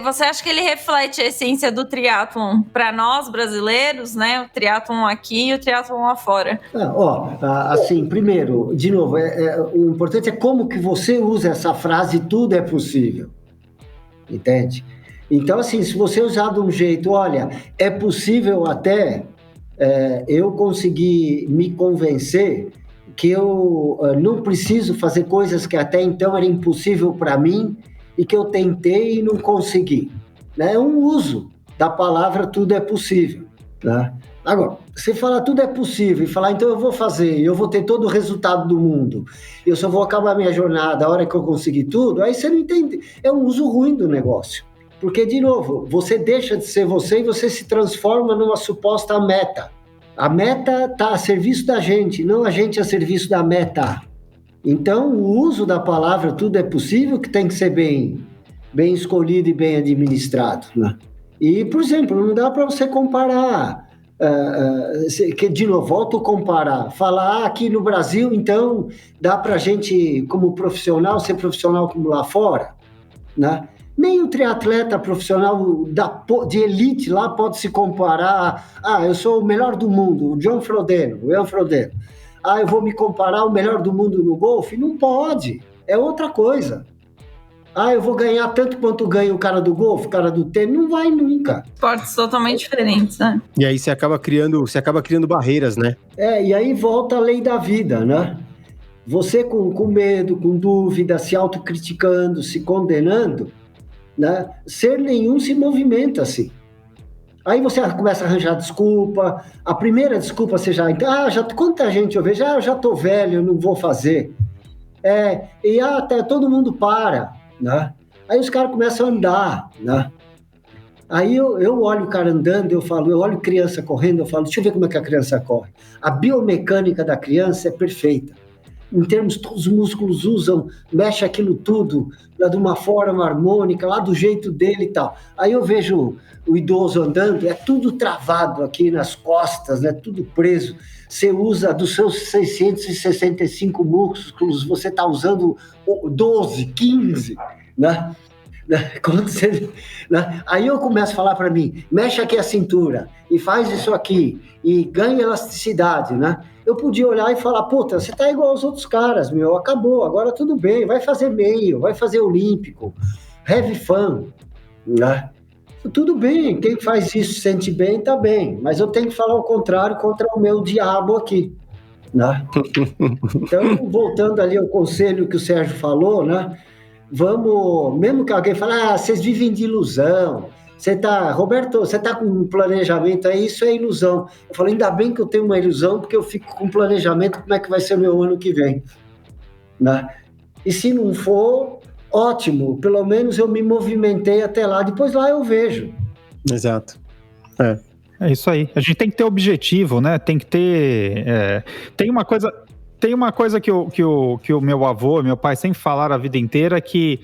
Você acha que ele reflete a essência do triatlon para nós brasileiros, né? O triatlon aqui e o triatlon lá fora. Assim, primeiro, de novo, o importante é como que você usa essa frase tudo é possível, entende? Então, assim, se você usar de um jeito, olha, é possível até eu conseguir me convencer que eu não preciso fazer coisas que até então era impossível para mim, e que eu tentei e não consegui. né? É um uso da palavra tudo é possível, né? Agora, você falar tudo é possível e falar, então eu vou fazer, eu vou ter todo o resultado do mundo, eu só vou acabar minha jornada a hora que eu conseguir tudo, aí você não entende, é um uso ruim do negócio. Porque, de novo, você deixa de ser você e você se transforma numa suposta meta. A meta está a serviço da gente, não a gente a serviço da meta. Então, o uso da palavra tudo é possível, que tem que ser bem escolhido e bem administrado, né? E, por exemplo, não dá para você comparar, que de novo, volto a comparar, falar aqui no Brasil, então, dá para a gente, como profissional, ser profissional como lá fora, né? Nem o triatleta profissional de elite lá pode se comparar, eu sou o melhor do mundo, o Ian Frodeno. Eu vou me comparar ao melhor do mundo no golfe? Não pode, é outra coisa. Eu vou ganhar tanto quanto ganha o cara do golfe, o cara do tênis, não vai nunca. Esportes totalmente diferentes, né? E aí você acaba criando barreiras, né? E aí volta a lei da vida, né? Você com medo, com dúvida, se autocriticando, se condenando, né? Ser nenhum se movimenta assim. Aí você começa a arranjar desculpa, a primeira desculpa você já quanta gente eu vejo, eu já tô velho, eu não vou fazer. Até todo mundo para, né? Aí os caras começam a andar, né? Aí eu olho o cara andando, eu olho criança correndo, eu falo, deixa eu ver como é que a criança corre. A biomecânica da criança é perfeita. Em termos, todos os músculos mexe aquilo tudo, de uma forma harmônica, lá do jeito dele e tal. Aí eu vejo o idoso andando, é tudo travado aqui nas costas, né? Tudo preso. Você usa dos seus 665 músculos, você está usando 12, 15, né? Quando você, né? Aí eu começo a falar para mim, mexe aqui a cintura e faz isso aqui e ganha elasticidade, né? Eu podia olhar e falar, puta, você tá igual aos outros caras, acabou, agora tudo bem, vai fazer meio, vai fazer olímpico, have fun, né? Tudo bem, quem faz isso se sente bem, tá bem, mas eu tenho que falar o contrário contra o meu diabo aqui, né? Então, voltando ali ao conselho que o Sérgio falou, né? Vamos, mesmo que alguém fale, vocês vivem de ilusão, Roberto, você tá com um planejamento aí, isso é ilusão. Eu falo, ainda bem que eu tenho uma ilusão, porque eu fico com planejamento, como é que vai ser o meu ano que vem, né? E se não for, ótimo, pelo menos eu me movimentei até lá, depois lá eu vejo. Exato. É isso aí, a gente tem que ter objetivo, né? Tem que ter... Tem uma coisa que o meu avô, meu pai sempre falaram a vida inteira, que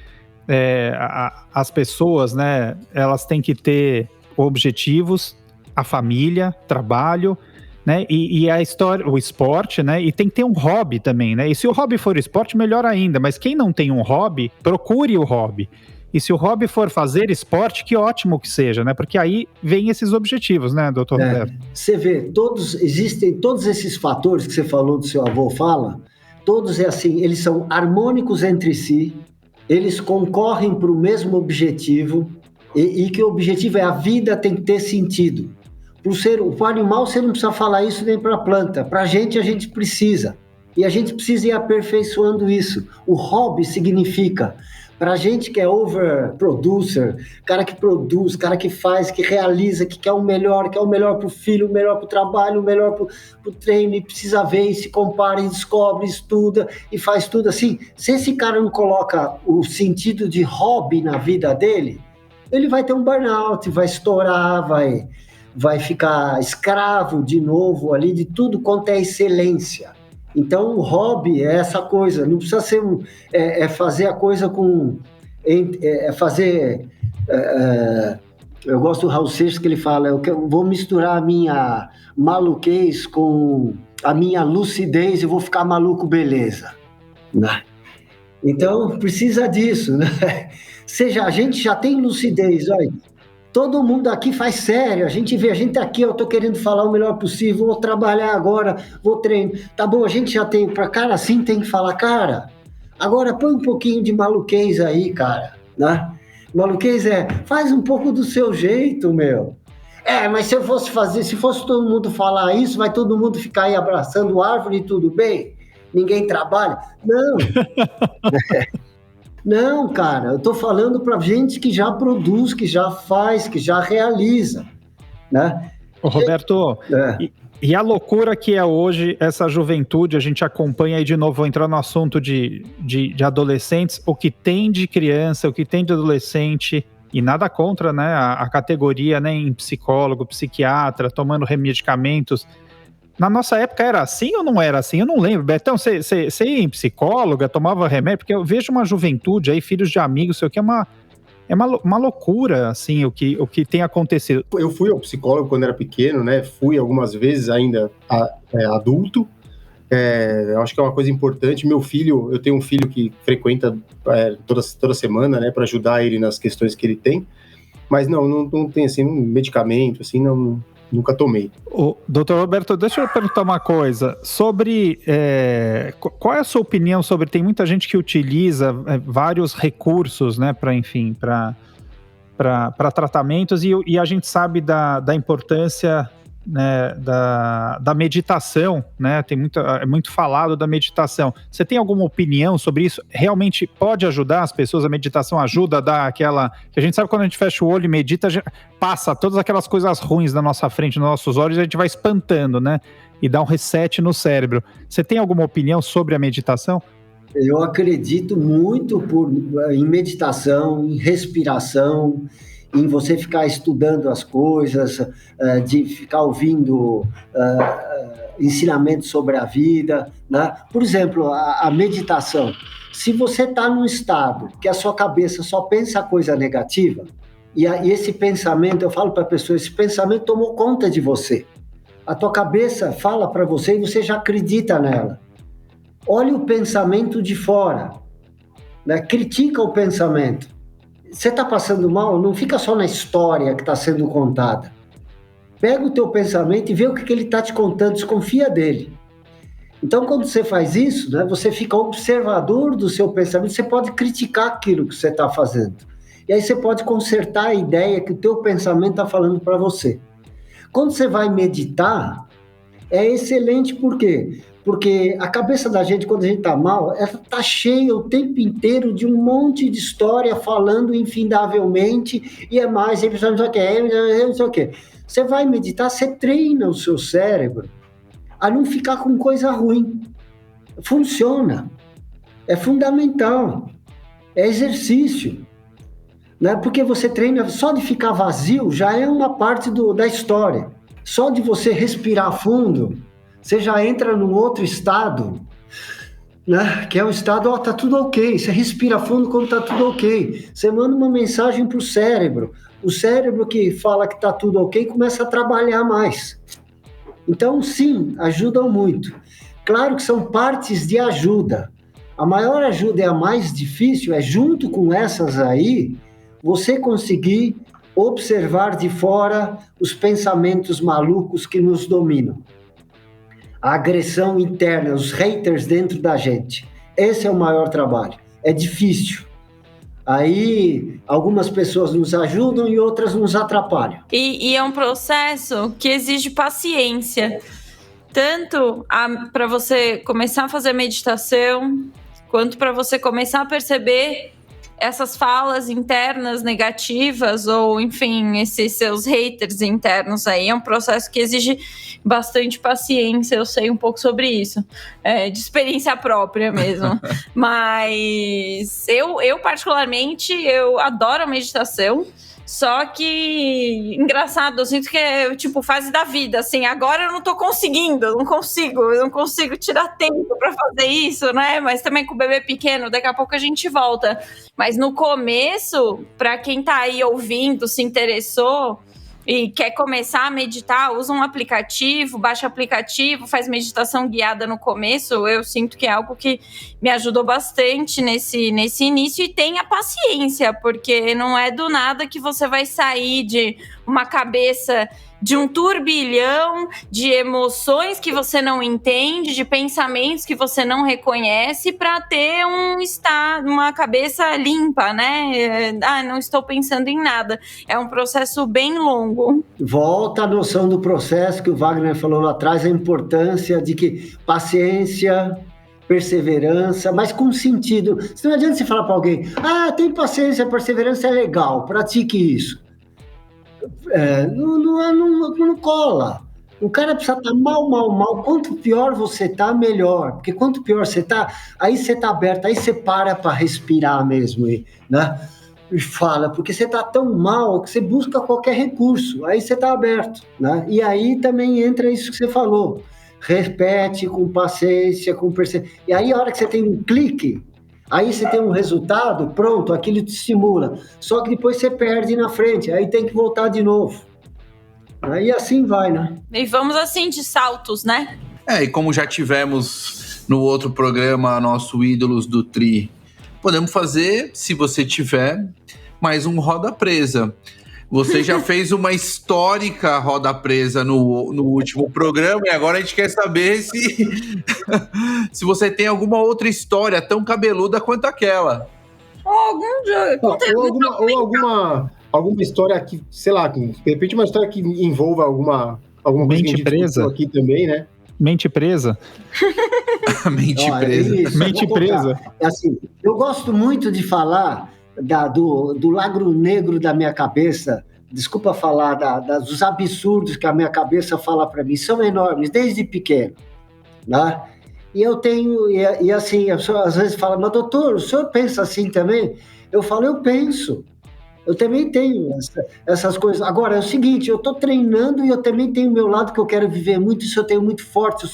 as pessoas, né, elas têm que ter objetivos, a família, trabalho, né, e a história, o esporte, né, e tem que ter um hobby também, né, e se o hobby for esporte, melhor ainda, mas quem não tem um hobby, procure o hobby. E se o hobby for fazer esporte, que ótimo que seja, né? Porque aí vem esses objetivos, né, doutor Roberto? Você vê, existem todos esses fatores que você falou do seu avô fala, todos eles são harmônicos entre si, eles concorrem para o mesmo objetivo, e que o objetivo é a vida tem que ter sentido. Para o animal, você não precisa falar isso nem para a planta. Para a gente precisa. E a gente precisa ir aperfeiçoando isso. O hobby significa... Para a gente que é overproducer, cara que produz, cara que faz, que realiza, que quer o melhor para o filho, o melhor para o trabalho, o melhor para o treino, e precisa ver, e se compara, e descobre, estuda, e faz tudo assim. Se esse cara não coloca o sentido de hobby na vida dele, ele vai ter um burnout, vai estourar, vai ficar escravo de novo ali de tudo quanto é excelência. Então, o hobby é essa coisa, não precisa ser fazer a coisa com... eu gosto do Raul Seixas que ele fala, eu vou misturar a minha maluquez com a minha lucidez e vou ficar maluco, beleza, né? Então, precisa disso, né? A gente já tem lucidez, olha... Todo mundo aqui faz sério, a gente tá aqui, eu tô querendo falar o melhor possível, vou trabalhar agora, vou treinar. Tá bom, a gente já tem, pra cara assim tem que falar, cara, agora põe um pouquinho de maluquez aí, cara, né? Maluquez faz um pouco do seu jeito, meu. Mas se fosse todo mundo falar isso, vai todo mundo ficar aí abraçando árvore e tudo bem? Ninguém trabalha? Não. Não, cara, eu tô falando para gente que já produz, que já faz, que já realiza, né? Ô, Roberto, e a loucura que é hoje essa juventude, a gente acompanha aí de novo, vou entrar no assunto de adolescentes, o que tem de criança, o que tem de adolescente, e nada contra, né, a categoria, né, em psicólogo, psiquiatra, tomando medicamentos. Na nossa época era assim ou não era assim? Eu não lembro. Betão, você ia em psicóloga, tomava remédio? Porque eu vejo uma juventude aí, filhos de amigos, sei o que, é uma loucura, assim, o que tem acontecido. Eu fui ao psicólogo quando era pequeno, né? Fui algumas vezes ainda adulto. Eu acho que é uma coisa importante. Eu tenho um filho que frequenta toda semana, né? Para ajudar ele nas questões que ele tem. Mas não tem, assim, um medicamento, assim, nunca tomei. Doutor Roberto, deixa eu perguntar uma coisa sobre qual é a sua opinião sobre, tem muita gente que utiliza vários recursos, né, para tratamentos e a gente sabe da importância, né, da meditação, né, é muito falado da meditação. Você tem alguma opinião sobre isso? Realmente pode ajudar as pessoas? A meditação ajuda a dar aquela... que a gente sabe quando a gente fecha o olho e medita, passa todas aquelas coisas ruins na nossa frente, nos nossos olhos, e a gente vai espantando, né, e dá um reset no cérebro. Você tem alguma opinião sobre a meditação? Eu acredito muito em meditação, em respiração, em você ficar estudando as coisas, de ficar ouvindo ensinamentos sobre a vida, né? Por exemplo, a meditação. Se você está num estado que a sua cabeça só pensa coisa negativa, e esse pensamento, eu falo para a pessoa, esse pensamento tomou conta de você. A tua cabeça fala para você e você já acredita nela. Olha o pensamento de fora, né? Critica o pensamento. Você está passando mal, não fica só na história que está sendo contada. Pega o teu pensamento e vê o que ele está te contando, desconfia dele. Então, quando você faz isso, né, você fica observador do seu pensamento, você pode criticar aquilo que você está fazendo. E aí você pode consertar a ideia que o teu pensamento está falando para você. Quando você vai meditar, é excelente, por quê? Porque a cabeça da gente, quando a gente está mal, ela está cheia o tempo inteiro de um monte de história falando infindavelmente, e é mais, não sei o quê. Você vai meditar, você treina o seu cérebro a não ficar com coisa ruim. Funciona. É fundamental. É exercício. Né? Porque você treina, só de ficar vazio já é uma parte da história. Só de você respirar fundo, você já entra num outro estado, né? Que é o estado, tá tudo ok. Você respira fundo quando tá tudo ok. Você manda uma mensagem pro cérebro. O cérebro que fala que tá tudo ok começa a trabalhar mais. Então, sim, ajudam muito. Claro que são partes de ajuda. A maior ajuda e a mais difícil é, junto com essas aí, você conseguir observar de fora os pensamentos malucos que nos dominam. A agressão interna, os haters dentro da gente. Esse é o maior trabalho. É difícil. Aí, algumas pessoas nos ajudam e outras nos atrapalham. E é um processo que exige paciência. Tanto para você começar a fazer meditação, quanto para você começar a perceber essas falas internas negativas, ou enfim, esses seus haters internos aí. É um processo que exige bastante paciência. Eu sei um pouco sobre isso, de experiência própria mesmo. Mas eu particularmente, eu adoro a meditação. Só que, engraçado, eu sinto que é tipo fase da vida, assim, agora eu não tô conseguindo, eu não consigo tirar tempo pra fazer isso, né? Mas também com o bebê pequeno, daqui a pouco a gente volta. Mas no começo, pra quem tá aí ouvindo, se interessou e quer começar a meditar, usa um aplicativo, baixa o aplicativo, faz meditação guiada no começo. Eu sinto que é algo que me ajudou bastante nesse início, e tenha paciência, porque não é do nada que você vai sair de uma cabeça de um turbilhão de emoções que você não entende, de pensamentos que você não reconhece, para ter uma cabeça limpa, né? Não estou pensando em nada. É um processo bem longo. Volta a noção do processo que o Wagner falou lá atrás, a importância de que paciência, perseverança, mas com sentido. Não adianta você falar para alguém, tem paciência, perseverança é legal, pratique isso. Não cola. O cara precisa estar mal. Quanto pior você está, melhor. Porque quanto pior você está, aí você está aberto, aí você para respirar mesmo, né? E fala, porque você está tão mal que você busca qualquer recurso, aí você está aberto, né? E aí também entra isso que você falou. Repete com paciência, com perseverança. E aí a hora que você tem um clique, aí você tem um resultado, pronto, aquilo te estimula. Só que depois você perde na frente, aí tem que voltar de novo. Aí assim vai, né? E vamos assim de saltos, né? E como já tivemos no outro programa, nosso Ídolos do Tri, podemos fazer, se você tiver, mais um Roda Presa. Você já fez uma histórica Roda Presa no último programa e agora a gente quer saber se você tem alguma outra história tão cabeluda quanto aquela. Alguma história que, sei lá, de repente uma história que envolva alguma coisa mente presa aqui também, né? Mente presa. Mente presa. Mente presa. Assim, eu gosto muito de falar do lagro negro da minha cabeça. Desculpa falar dos absurdos que a minha cabeça fala para mim. São enormes, desde pequeno, né? E eu tenho, e assim, a pessoa às vezes fala, mas doutor, o senhor pensa assim também? Eu falo, eu penso. Eu também tenho essas coisas. Agora, é o seguinte, eu estou treinando e eu também tenho o meu lado que eu quero viver muito, isso eu tenho muito forte,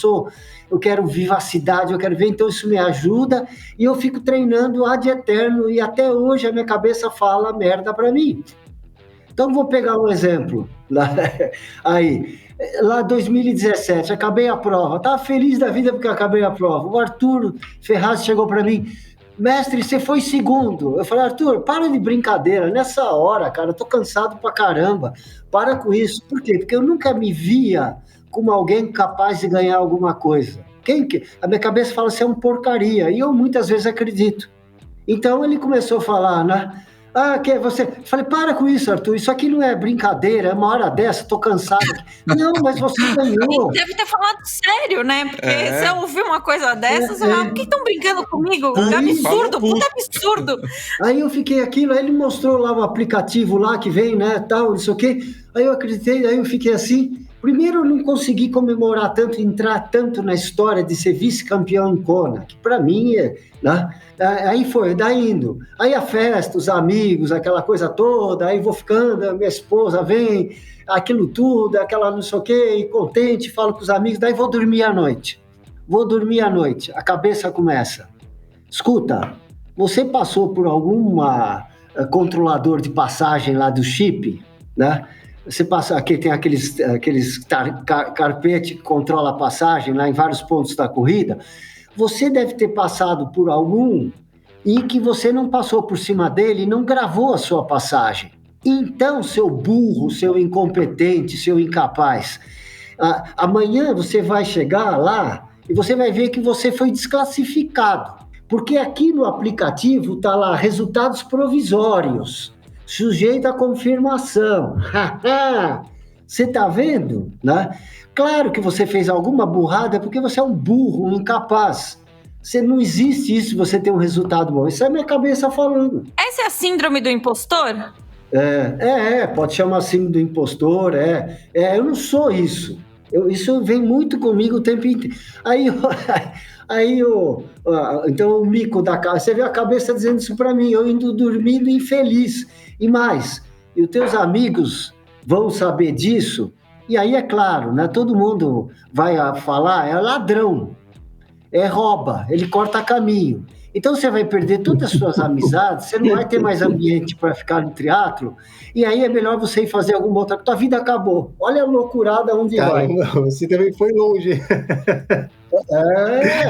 eu quero vivacidade, eu quero ver, então isso me ajuda, e eu fico treinando ad eterno, e até hoje a minha cabeça fala merda para mim. Então, vou pegar um exemplo. Lá em 2017, acabei a prova, estava feliz da vida porque eu acabei a prova. O Arthur Ferraz chegou para mim, mestre, você foi segundo. Eu falei, Arthur, para de brincadeira, nessa hora, cara, eu tô cansado pra caramba, para com isso. Por quê? Porque eu nunca me via como alguém capaz de ganhar alguma coisa. A minha cabeça fala, você é um porcaria, e eu muitas vezes acredito. Então ele começou a falar, né? Que você... Eu falei, para com isso, Arthur, isso aqui não é brincadeira, é uma hora dessa, tô cansado. Não, mas você ganhou. Ele deve ter falado sério, né? Porque se eu ouvir uma coisa dessa, você fala, por que estão brincando comigo? É absurdo, puta absurdo. Aí eu fiquei aquilo, aí ele mostrou lá um aplicativo lá que vem, né, tal, não sei o quê. Aí eu acreditei, aí eu fiquei assim. Primeiro eu não consegui comemorar tanto, entrar tanto na história de ser vice-campeão em Kona, que para mim né? Aí foi, daí indo. Aí a festa, os amigos, aquela coisa toda, aí vou ficando, a minha esposa vem, aquilo tudo, aquela não sei o quê, e contente, falo com os amigos, daí vou dormir à noite. A cabeça começa. Escuta, você passou por alguma controlador de passagem lá do chip, né? Você passa, aqui tem aqueles carpete que controla a passagem lá em vários pontos da corrida. Você deve ter passado por algum e que você não passou por cima dele e não gravou a sua passagem. Então, seu burro, seu incompetente, seu incapaz, amanhã você vai chegar lá e você vai ver que você foi desclassificado. Porque aqui no aplicativo está lá resultados provisórios. Sujeito à confirmação. Você está vendo? Né? Claro que você fez alguma burrada porque você é um burro, um incapaz. Você não existe isso, você tem um resultado bom. Isso é a minha cabeça falando. Essa é a síndrome do impostor? Pode chamar síndrome do impostor, eu não sou isso. Isso vem muito comigo o tempo inteiro. Então o mico da casa, você vê a cabeça dizendo isso para mim, eu indo dormindo infeliz. E mais, e os teus amigos vão saber disso, e aí é claro, né, todo mundo vai falar, é ladrão, rouba, ele corta caminho. Então você vai perder todas as suas amizades, você não vai ter mais ambiente para ficar no triatlo, e aí é melhor você ir fazer alguma outra, tua vida acabou. Olha a loucurada onde vai. Você também foi longe.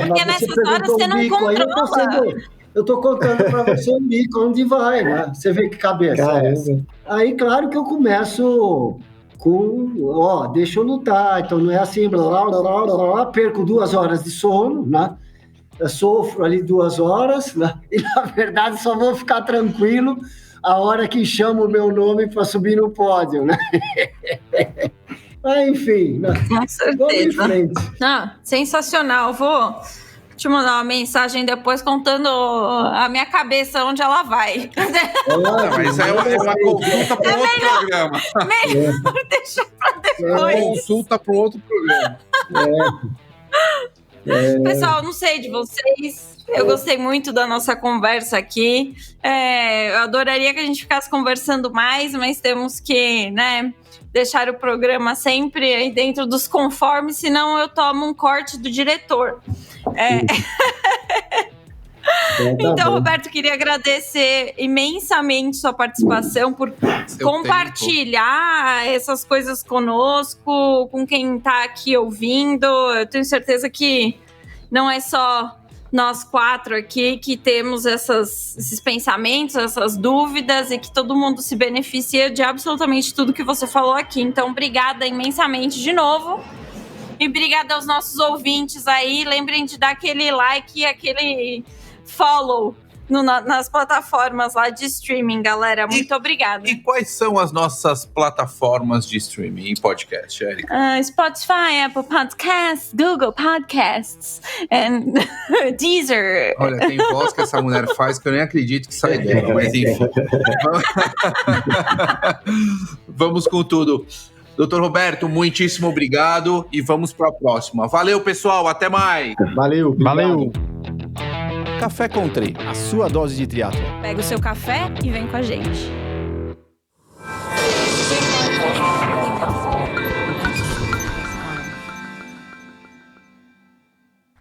Porque nessas horas você não controla. Eu tô contando para você o mico, onde vai, né? Você vê que cabeça é essa. Aí, claro que eu começo com, deixa eu lutar, então não é assim, blá, blá, blá, blá, blá, perco 2 horas de sono, né? Eu sofro ali 2 horas, né? E na verdade só vou ficar tranquilo a hora que chamo o meu nome para subir no pódio, né? Mas, enfim, né? Com certeza. Sensacional. te mandar uma mensagem depois contando a minha cabeça onde ela vai. Mas é uma consulta para outro programa. Melhor deixar para depois. Consulta para outro programa. Pessoal, não sei de vocês. Eu gostei muito da nossa conversa aqui. Eu adoraria que a gente ficasse conversando mais, mas temos que, né, deixar o programa sempre aí dentro dos conformes, senão eu tomo um corte do diretor. Então, Roberto, queria agradecer imensamente sua participação, por compartilhar essas coisas conosco, com quem está aqui ouvindo. Eu tenho certeza que não é só nós 4 aqui que temos esses pensamentos, essas dúvidas, e que todo mundo se beneficia de absolutamente tudo que você falou aqui. Então, obrigada imensamente de novo. E obrigada aos nossos ouvintes aí. Lembrem de dar aquele like e aquele follow nas plataformas lá de streaming, galera. Muito obrigada. E quais são as nossas plataformas de streaming em podcast, Érica? Spotify, Apple Podcasts, Google Podcasts, and Deezer. Olha, tem voz que essa mulher faz que eu nem acredito que sai dela, mas enfim. Vamos com tudo. Doutor Roberto, muitíssimo obrigado e vamos para a próxima. Valeu, pessoal. Até mais. Valeu. Café Country, a sua dose de triatlo. Pega o seu café e vem com a gente.